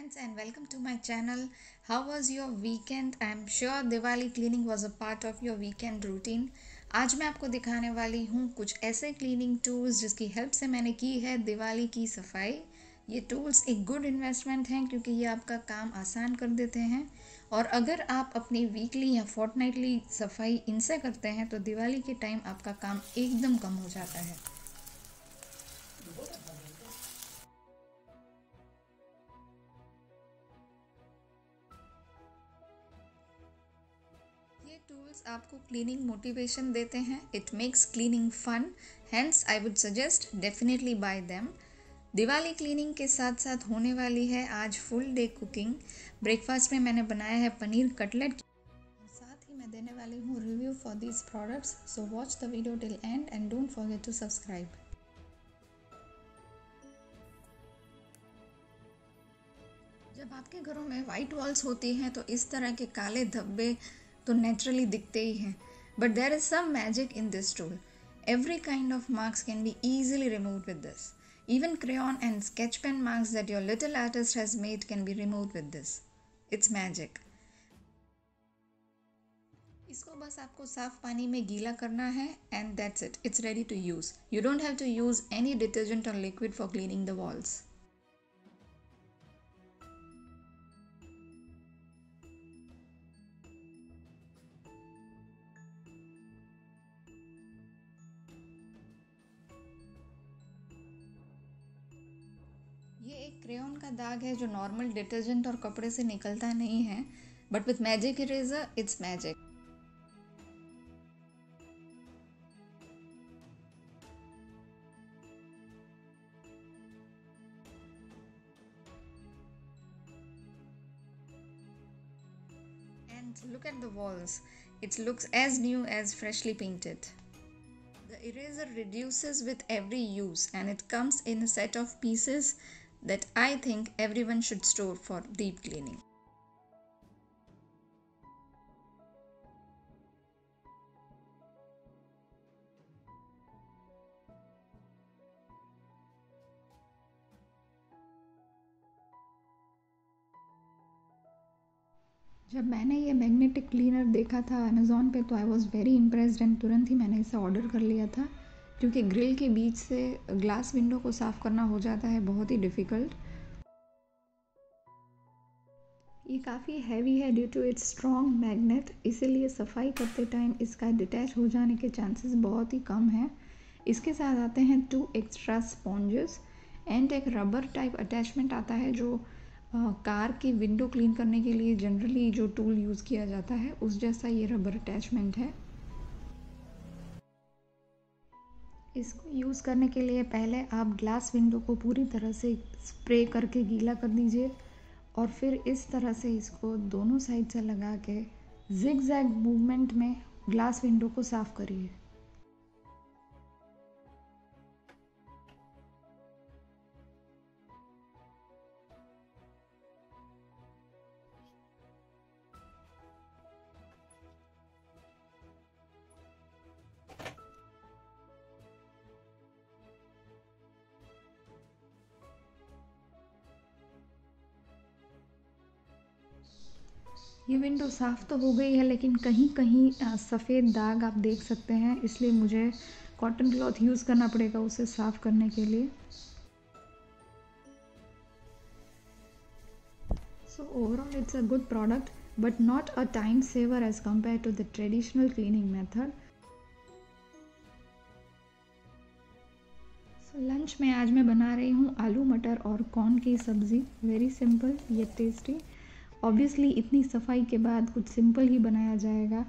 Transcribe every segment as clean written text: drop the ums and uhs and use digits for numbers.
friends and welcome to my channel. How was your weekend? I am sure Diwali cleaning was a part of your weekend routine. आज मैं आपको दिखाने वाली हूँ कुछ ऐसे क्लीनिंग टूल्स जिसकी हेल्प से मैंने की है दिवाली की सफाई। ये टूल्स एक गुड इन्वेस्टमेंट हैं क्योंकि ये आपका काम आसान कर देते हैं और अगर आप अपनी वीकली या फोर्टनाइटली सफाई इनसे करते हैं तो दिवाली के टाइम आपका काम एकदम कम हो जाता है। ये टूल्स आपको क्लीनिंग मोटिवेशन देते हैं। It makes cleaning fun, hence I would suggest definitely buy them. Diwali cleaning के साथ साथ होने वाली है आज फुल डे कुकिंग। ब्रेकफास्ट में मैंने बनाया है पनीर कटलेट, साथ ही मैं देने वाली हूँ review for these products. So watch the video till end and don't forget to subscribe. जब आपके घरों में वाइट वॉल्स होती हैं तो इस तरह के काले धब्बे तो नेचुरली दिखते ही हैं, but there is some magic in this tool. Every kind of marks can be easily removed with this. Even crayon and sketch pen marks that your little artist has made can be removed with this. It's magic. इसको बस आपको साफ पानी में गीला करना है and that's it. It's ready to use. You don't have to use any detergent or liquid for cleaning the walls. ये एक क्रेयॉन का दाग है जो नॉर्मल डिटर्जेंट और कपड़े से निकलता नहीं है, but with magic eraser it's magic. And look at the walls. It looks as new as freshly painted. The eraser reduces with every use and it comes in a set of pieces that I think everyone should store for deep cleaning. जब मैंने ये magnetic cleaner देखा था Amazon पे तो I was very impressed and तुरंत ही मैंने इसे ऑर्डर कर लिया था क्योंकि ग्रिल के बीच से ग्लास विंडो को साफ़ करना हो जाता है बहुत ही डिफ़िकल्ट। ये काफ़ी हैवी है due to its strong magnet, इसीलिए सफाई करते टाइम इसका डिटैच हो जाने के चांसेस बहुत ही कम हैं। इसके साथ आते हैं 2 एक्स्ट्रा स्पॉन्जेस एंड एक रबर टाइप अटैचमेंट आता है जो कार की विंडो क्लीन करने के लिए जनरली जो टूल यूज़ किया जाता है उस जैसा ये रबर अटैचमेंट है। इसको यूज़ करने के लिए पहले आप ग्लास विंडो को पूरी तरह से स्प्रे करके गीला कर दीजिए और फिर इस तरह से इसको दोनों साइड से लगा के जिग जैग मूवमेंट में ग्लास विंडो को साफ़ करिए। ये विंडो साफ़ तो हो गई है लेकिन कहीं कहीं सफ़ेद दाग आप देख सकते हैं, इसलिए मुझे कॉटन क्लॉथ यूज़ करना पड़ेगा उसे साफ़ करने के लिए। So overall it's a good product but not a time saver as compare to the traditional cleaning method. Lunch में आज मैं बना रही हूँ आलू मटर और कॉर्न की सब्ज़ी। वेरी सिंपल ये टेस्टी। ऑब्वियसली इतनी सफाई के बाद कुछ सिंपल ही बनाया जाएगा।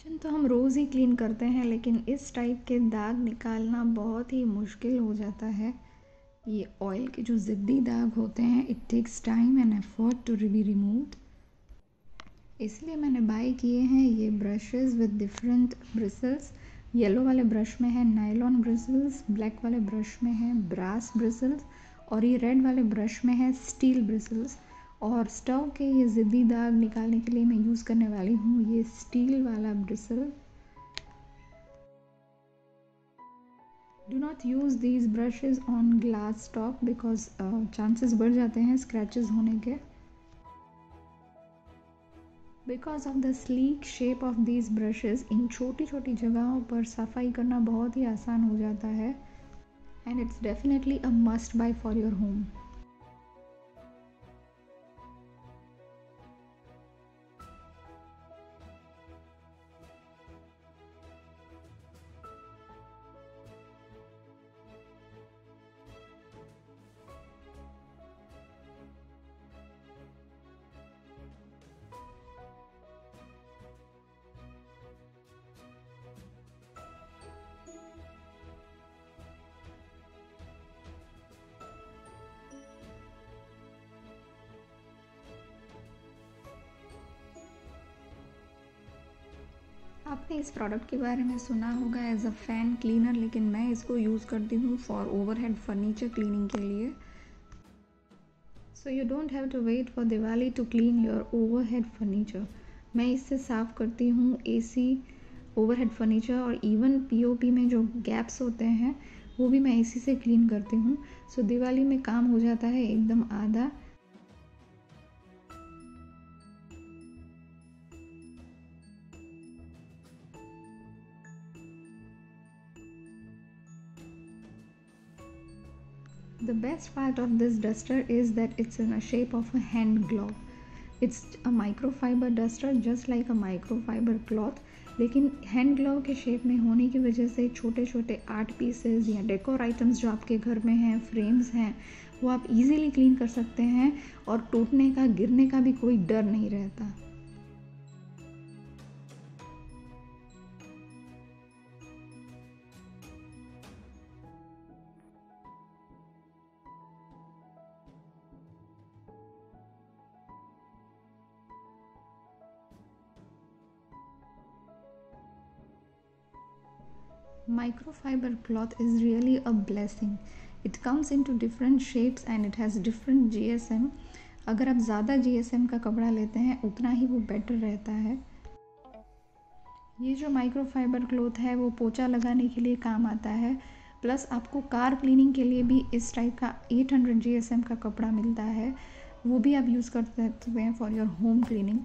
किचन तो हम रोज़ ही क्लीन करते हैं, लेकिन इस टाइप के दाग निकालना बहुत ही मुश्किल हो जाता है। ये ऑयल के जो ज़िद्दी दाग होते हैं, it takes time and effort to be removed. इसलिए मैंने बाय किए हैं ये brushes with different bristles. Yellow वाले ब्रश में है नायलॉन ब्रिसल्स, ब्लैक वाले ब्रश में है ब्रास ब्रिसल्स और ये रेड वाले ब्रश में है स्टील ब्रिसल्स। और स्टव के ये ज़िद्दी दाग निकालने के लिए मैं यूज़ करने वाली हूँ ये स्टील वाला bristle. Do not use these brushes on glass top because chances बढ़ जाते हैं स्क्रैचेस होने के। Because of the sleek shape of these brushes इन छोटी छोटी जगहों पर सफाई करना बहुत ही आसान हो जाता है and it's definitely a must buy for your home. आपने इस प्रोडक्ट के बारे में सुना होगा एज अ फैन क्लीनर, लेकिन मैं इसको यूज़ करती हूँ फॉर ओवरहेड फर्नीचर क्लीनिंग के लिए। So you don't have to wait for Diwali to clean your overhead furniture. मैं इससे साफ़ करती हूँ एसी, ओवरहेड फर्नीचर और इवन पीओपी में जो गैप्स होते हैं वो भी मैं इसी से क्लीन करती हूँ। सो दिवाली में काम हो जाता है एकदम आधा। The best part of this duster is that it's in a shape of a hand glove. It's a microfiber duster just like a microfiber cloth, लेकिन हैंड ग्लोव के शेप में होने की वजह से छोटे छोटे आर्ट पीसेस या डेकोर आइटम्स जो आपके घर में हैं, फ्रेम्स हैं, वो आप इजीली क्लीन कर सकते हैं और टूटने का, गिरने का भी कोई डर नहीं रहता। Microfiber cloth is really a blessing. It comes into different shapes and it has different GSM. अगर आप ज़्यादा GSM का कपड़ा लेते हैं उतना ही वो बेटर रहता है। ये जो माइक्रोफाइबर क्लॉथ है वो पोछा लगाने के लिए काम आता है, प्लस आपको कार क्लीनिंग के लिए भी इस टाइप का 800 GSM का कपड़ा मिलता है, वो भी आप यूज़ कर सकते हैं फॉर योर होम क्लीनिंग।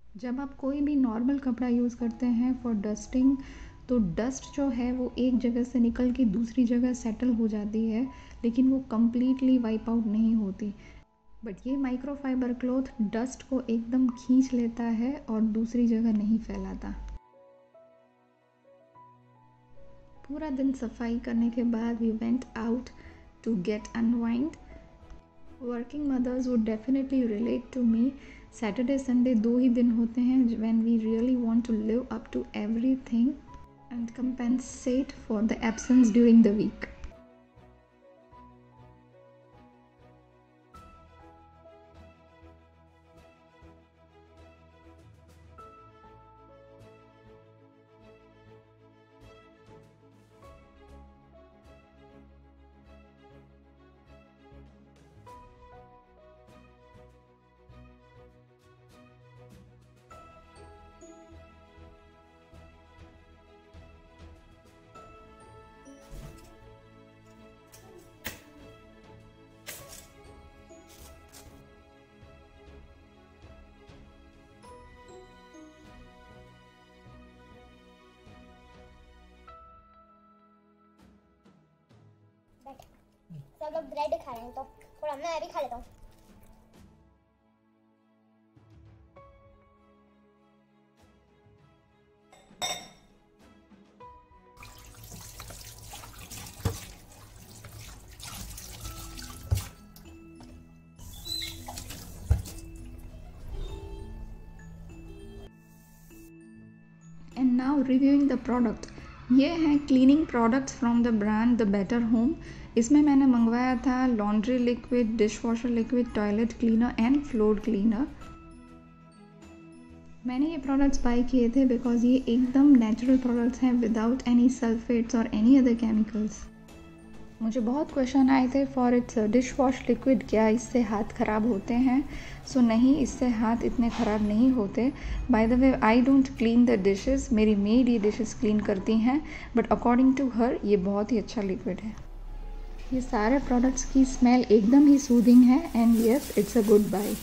जब आप कोई भी नॉर्मल कपड़ा यूज़ करते हैं फॉर डस्टिंग, तो डस्ट जो है वो एक जगह से निकल के दूसरी जगह सेटल हो जाती है, लेकिन वो कम्प्लीटली वाइप आउट नहीं होती। बट ये माइक्रोफाइबर क्लॉथ डस्ट को एकदम खींच लेता है और दूसरी जगह नहीं फैलाता। पूरा दिन सफाई करने के बाद we went out to get unwind. Working mothers would definitely relate to me. Saturday Sunday 2 ही दिन होते हैं when we really want to live up to everything and compensate for the absence during the week. सब लोग bread खा रहे हैं तो थोड़ा मैं भी खा लेता हूँ। And now reviewing the product. ये हैं cleaning products from the brand the better home. इसमें मैंने मंगवाया था laundry liquid, dish washer liquid, toilet cleaner and floor cleaner. मैंने ये प्रोडक्ट्स बाय किए थे बिकॉज ये एकदम नेचुरल प्रोडक्ट्स हैं विदाउट एनी सल्फेट्स और एनी अदर केमिकल्स। मुझे बहुत क्वेश्चन आए थे for its dish wash liquid, क्या इससे हाथ ख़राब होते हैं? सो नहीं, इससे हाथ इतने ख़राब नहीं होते। By the way I don't clean the dishes, मेरी मेड ये डिशेस क्लीन करती हैं, बट अकॉर्डिंग टू हर ये बहुत ही अच्छा लिक्विड है। ये सारे प्रोडक्ट्स की स्मेल एकदम ही सूदिंग है and yes, it's a good bye.